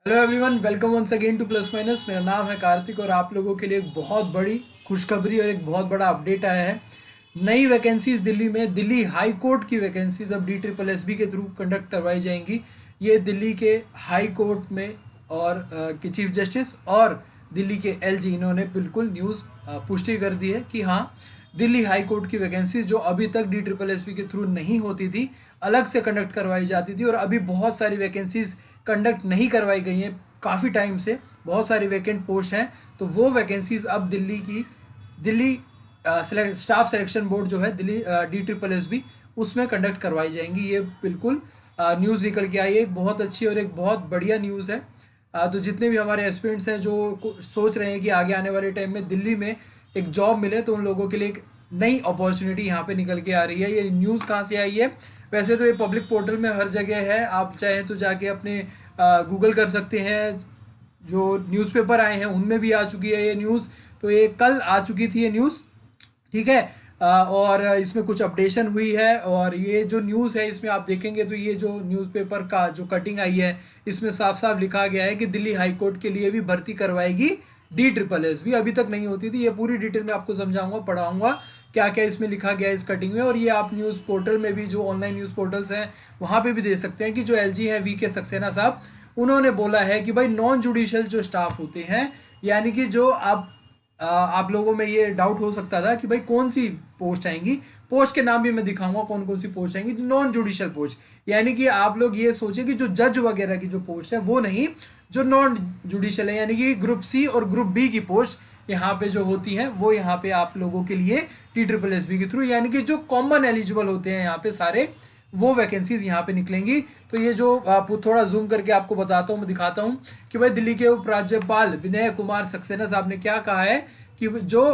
Hello everyone, welcome once again to plus minus. मेरा नाम है कार्तिक और आप लोगों के लिए एक बहुत बड़ी खुशखबरी और एक बहुत बड़ा अपडेट आया है। नई वैकेंसीज दिल्ली में, दिल्ली हाई कोर्ट की वैकेंसीज अब DSSB के थ्रू कंडक्ट करवाई जाएंगी। ये दिल्ली के हाई कोर्ट में और के चीफ जस्टिस और दिल्ली के LG इन्होंने बिल्कुल न्यूज़ पुष्टि कर दी है कि हाँ, दिल्ली हाई कोर्ट की वैकेंसीज जो अभी तक DSSB के थ्रू नहीं होती थी, अलग से कंडक्ट करवाई जाती थी और अभी बहुत सारी वैकेंसीज कंडक्ट नहीं करवाई गई हैं। काफ़ी टाइम से बहुत सारी वैकेंट पोस्ट हैं, तो वो वैकेंसीज अब दिल्ली स्टाफ सिलेक्शन बोर्ड जो है दिल्ली DSSB उसमें कंडक्ट करवाई जाएंगी। ये बिल्कुल न्यूज़ निकल के आई है, एक बहुत अच्छी और एक बहुत बढ़िया न्यूज़ है। तो जितने भी हमारे एस्पिरेंट्स हैं जो सोच रहे हैं कि आगे आने वाले टाइम में दिल्ली में एक जॉब मिले, तो उन लोगों के लिए एक नई अपॉर्चुनिटी यहाँ पे निकल के आ रही है। ये न्यूज़ कहाँ से आई है? वैसे तो ये पब्लिक पोर्टल में हर जगह है, आप चाहें तो जाके अपने गूगल कर सकते हैं। जो न्यूज़पेपर आए हैं उनमें भी आ चुकी है ये न्यूज़, तो ये कल आ चुकी थी ये न्यूज़, ठीक है। और इसमें कुछ अपडेशन हुई है और ये जो न्यूज़ है इसमें आप देखेंगे तो ये जो न्यूज़पेपर का जो कटिंग आई है इसमें साफ साफ लिखा गया है कि दिल्ली हाई कोर्ट के लिए भी भर्ती करवाएगी DSSB। अभी तक नहीं होती थी। ये पूरी डिटेल में आपको समझाऊंगा, पढ़ाऊंगा क्या क्या इसमें लिखा गया है इस कटिंग में। और ये आप न्यूज़ पोर्टल में भी, जो ऑनलाइन न्यूज़ पोर्टल्स हैं वहाँ पे भी दे सकते हैं कि जो LG हैं VK सक्सेना साहब, उन्होंने बोला है कि भाई नॉन जुडिशियल जो स्टाफ होते हैं, यानी कि जो आप लोगों में ये डाउट हो सकता था कि भाई कौन सी पोस्ट आएंगी, पोस्ट के नाम भी मैं दिखाऊंगा कौन कौन सी पोस्ट आएंगी। नॉन जुडिशियल पोस्ट, यानी कि आप लोग ये सोचें कि जो जज वगैरह की जो पोस्ट है वो नहीं, जो नॉन जुडिशियल है यानी कि ग्रुप C और ग्रुप B की पोस्ट यहाँ पे जो होती हैं वो यहाँ पे आप लोगों के लिए DSSB के थ्रू, यानी कि जो कॉमन एलिजिबल होते हैं यहाँ पे सारे, वो वैकेंसीज यहाँ पे निकलेंगी। तो ये जो आप थोड़ा जूम करके आपको बताता हूँ, मैं दिखाता हूँ कि भाई दिल्ली के उपराज्यपाल विनय कुमार सक्सेना साहब ने क्या कहा है कि जो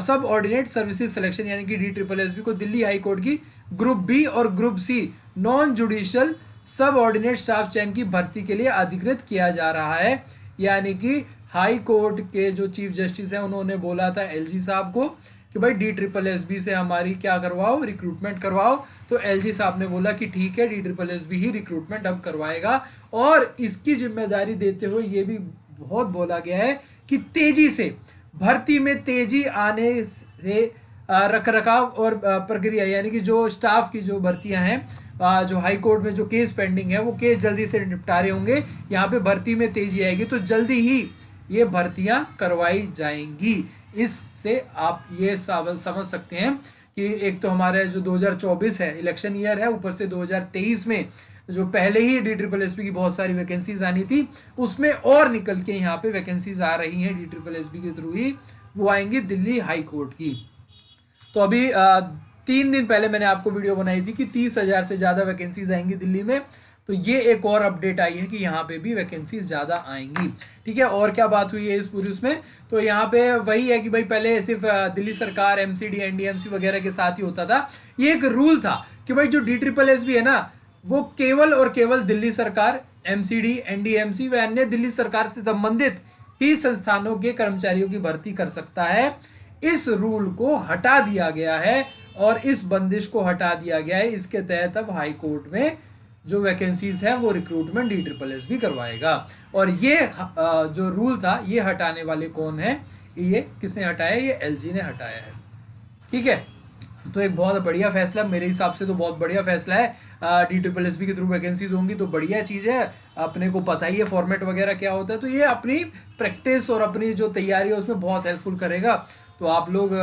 सब ऑर्डिनेट सर्विसेज सिलेक्शन यानी कि DSSB को दिल्ली हाई कोर्ट की ग्रुप B और ग्रुप C नॉन जुडिशियल सब ऑर्डिनेट स्टाफ चयन की भर्ती के लिए अधिकृत किया जा रहा है। यानी कि हाई कोर्ट के जो चीफ जस्टिस हैं उन्होंने बोला था LG साहब को कि भाई DSSB से हमारी क्या करवाओ, रिक्रूटमेंट करवाओ। तो LG साहब ने बोला कि ठीक है, DSSB ही रिक्रूटमेंट अब करवाएगा। और इसकी जिम्मेदारी देते हुए ये भी बहुत बोला गया है कि तेजी से भर्ती में तेजी आने से रख रखाव और प्रक्रिया, यानी कि जो स्टाफ की जो भर्तियां हैं, जो हाई कोर्ट में जो केस पेंडिंग है वो केस जल्दी से निपटारे होंगे। यहाँ पे भर्ती में तेजी आएगी तो जल्दी ही ये भर्तियां करवाई जाएंगी। इससे आप ये समझ सकते हैं कि एक तो हमारे जो 2024 है इलेक्शन ईयर है, ऊपर से 2023 में जो पहले ही DSSB की बहुत सारी वैकेंसीज आनी थी उसमें और निकल के यहाँ पे वैकेंसीज आ रही हैं DSSB के थ्रू ही, वो आएंगी दिल्ली हाई कोर्ट की। तो अभी 3 दिन पहले मैंने आपको वीडियो बनाई थी कि 30,000 से ज़्यादा वैकेंसीज आएंगी दिल्ली में। तो ये एक और अपडेट आई है कि यहाँ पे भी वैकेंसीज ज़्यादा आएंगी, ठीक है। और क्या बात हुई है इस पूरी उसमें, तो यहाँ पे वही है कि भाई पहले सिर्फ दिल्ली सरकार MCD NDMC वगैरह के साथ ही होता था। ये एक रूल था कि भाई जो DSSB है ना, वो केवल और केवल दिल्ली सरकार, MCD NDMC व अन्य दिल्ली सरकार से संबंधित ही संस्थानों के कर्मचारियों की भर्ती कर सकता है। इस रूल को हटा दिया गया है और इस बंदिश को हटा दिया गया है। इसके तहत अब हाई कोर्ट में जो वैकेंसीज है वो रिक्रूटमेंट DSSB करवाएगा। और ये जो रूल था ये हटाने वाले कौन है, ये किसने हटाया? ये LG ने हटाया है, ठीक है। तो एक बहुत बढ़िया फैसला, मेरे हिसाब से तो बहुत बढ़िया फैसला है। DSSB के थ्रू वैकेंसीज होंगी तो बढ़िया चीज़ है। अपने को पता ही है फॉर्मेट वगैरह क्या होता है, तो ये अपनी प्रैक्टिस और अपनी जो तैयारी है उसमें बहुत हेल्पफुल करेगा। तो आप लोग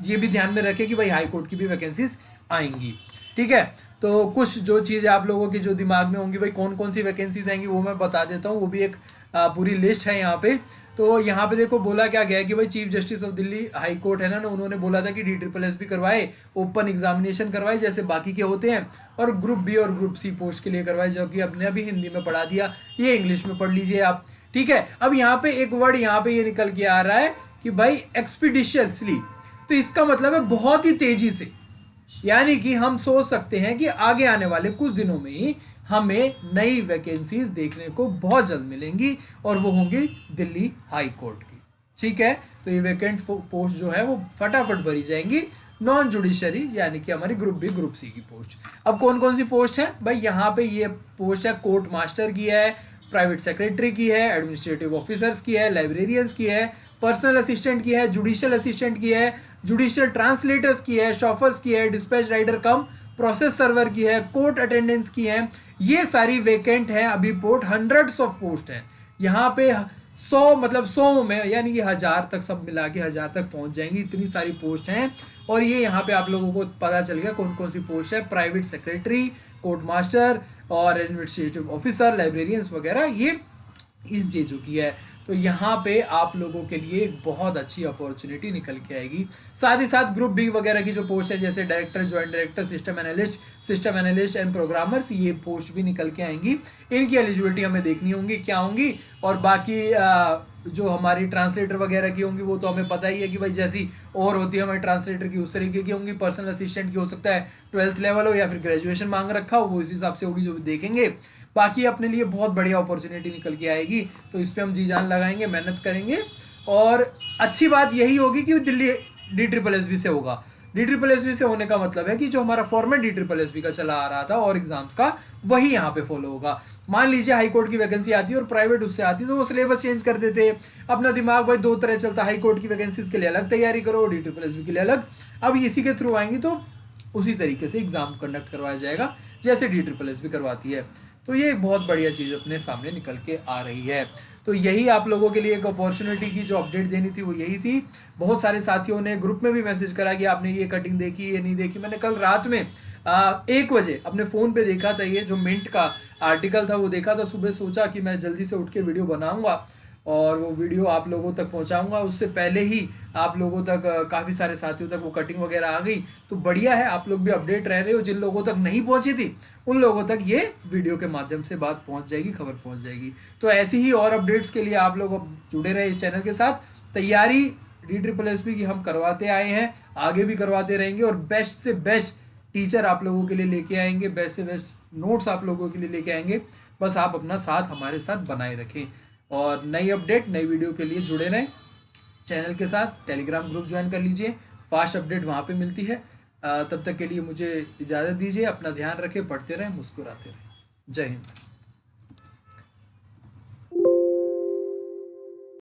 ये भी ध्यान में रखें कि भाई हाई कोर्ट की भी वैकेंसीज आएंगी, ठीक है। तो कुछ जो चीज़ें आप लोगों के जो दिमाग में होंगी भाई कौन कौन सी वैकेंसीज आएंगी वो मैं बता देता हूँ। वो भी एक पूरी लिस्ट है यहाँ पे। तो यहाँ पे देखो बोला क्या गया है कि भाई chief justice of Delhi high court है ना, उन्होंने बोला था कि DSSB करवाए, ओपन एग्जामिनेशन करवाए जैसे बाकी के होते हैं, और ग्रुप B और ग्रुप C पोस्ट के लिए करवाए, जो कि अपने अभी हिंदी में पढ़ा दिया, ये इंग्लिश में पढ़ लीजिए आप, ठीक है। अब यहाँ पे एक वर्ड यहाँ पे ये निकल के आ रहा है कि भाई एक्सपीडिशियसली, तो इसका मतलब है बहुत ही तेजी से। यानी कि हम सोच सकते हैं कि आगे आने वाले कुछ दिनों में ही हमें नई वैकेंसीज देखने को बहुत जल्द मिलेंगी और वो होंगी दिल्ली हाई कोर्ट की, ठीक है। तो ये वैकेंट पोस्ट जो है वो फटाफट भरी जाएंगी। नॉन जुडिशरी यानी कि हमारी ग्रुप B ग्रुप C की पोस्ट। अब कौन कौन सी पोस्ट है भाई, यहाँ पे ये पोस्ट है कोर्ट मास्टर की है, प्राइवेट सेक्रेटरी की है, एडमिनिस्ट्रेटिव ऑफिसर्स की है, लाइब्रेरियंस की है, पर्सनल असिस्टेंट की है, जुडिशियल असिस्टेंट की है, जुडिशियल ट्रांसलेटर्स की है, शॉफर्स की है, डिस्पैच राइडर कम प्रोसेस सर्वर की है, कोर्ट अटेंडेंस की है। ये सारी वेकेंट है अभी पोस्ट, हंड्रेड्स ऑफ पोस्ट हैं यहाँ पे। 100 मतलब 100 में यानी कि 1000 तक, सब मिला के 1000 तक पहुंच जाएंगी, इतनी सारी पोस्ट हैं। और ये यहाँ पे आप लोगों को पता चल गया कौन कौन सी पोस्ट है, प्राइवेट सेक्रेटरी, कोर्ट मास्टर और एडमिनिस्ट्रेटिव ऑफिसर, लाइब्रेरियंस वगैरह, ये इस चीज़ों की है। तो यहाँ पे आप लोगों के लिए एक बहुत अच्छी अपॉर्चुनिटी निकल के आएगी। साथ ही साथ ग्रुप बी वगैरह की जो पोस्ट है, जैसे director, joint director, system analyst and programmers, ये पोस्ट भी निकल के आएंगी। इनकी एलिजिबिलिटी हमें देखनी होंगी क्या होंगी। और बाकी जो हमारी ट्रांसलेटर वगैरह की होंगी वो तो हमें पता ही है कि भाई जैसी और होती है हमारी ट्रांसलेटर की उस तरीके की होंगी। पर्सनल असिस्टेंट की हो सकता है 12th लेवल हो या फिर ग्रेजुएशन मांग रखा हो, वो इस हिसाब से होगी जो देखेंगे। बाकी अपने लिए बहुत बढ़िया अपॉर्चुनिटी निकल के आएगी, तो इस पर हम जी जान लगाएंगे, मेहनत करेंगे। और अच्छी बात यही होगी कि दिल्ली DSSB से होगा। DSSB से होने का मतलब है कि जो हमारा फॉर्मेट DSSB का चला आ रहा था और एग्जाम्स का, वही यहाँ पे फॉलो होगा। मान लीजिए हाई कोर्ट की वैकेंसी आती है और प्राइवेट उससे आती है, तो वो सिलेबस चेंज कर देते। अपना दिमाग भाई दो तरह चलता है, हाई कोर्ट की वैकेंसीज के लिए अलग तैयारी करो, DSSB के लिए अलग। अब इसी के थ्रू आएंगी तो उसी तरीके से एग्जाम कंडक्ट करवाया जाएगा जैसे DSSB करवाती है। तो ये एक बहुत बढ़िया चीज़ अपने सामने निकल के आ रही है। तो यही आप लोगों के लिए एक अपॉर्चुनिटी की जो अपडेट देनी थी वो यही थी। बहुत सारे साथियों ने ग्रुप में भी मैसेज करा कि आपने ये कटिंग देखी, ये नहीं देखी। मैंने कल रात में 1 बजे अपने फ़ोन पे देखा था, ये जो मिंट का आर्टिकल था वो देखा था। सुबह सोचा कि मैं जल्दी से उठ के वीडियो बनाऊंगा और वो वीडियो आप लोगों तक पहुंचाऊंगा। उससे पहले ही आप लोगों तक, काफ़ी सारे साथियों तक वो कटिंग वगैरह आ गई। तो बढ़िया है, आप लोग भी अपडेट रह रहे हो। जिन लोगों तक नहीं पहुंची थी उन लोगों तक ये वीडियो के माध्यम से बात पहुंच जाएगी, खबर पहुंच जाएगी। तो ऐसी ही और अपडेट्स के लिए आप लोग जुड़े रहे इस चैनल के साथ। तैयारी DSSB की हम करवाते आए हैं, आगे भी करवाते रहेंगे और बेस्ट से बेस्ट टीचर आप लोगों के लिए लेके आएंगे, बेस्ट से बेस्ट नोट्स आप लोगों के लिए लेके आएंगे। बस आप अपना साथ हमारे साथ बनाए रखें और नई अपडेट, नई वीडियो के लिए जुड़े रहें चैनल के साथ। टेलीग्राम ग्रुप ज्वाइन कर लीजिए, फास्ट अपडेट वहाँ पे मिलती है। तब तक के लिए मुझे इजाज़त दीजिए, अपना ध्यान रखें, पढ़ते रहें, मुस्कुराते रहें। जय हिंद।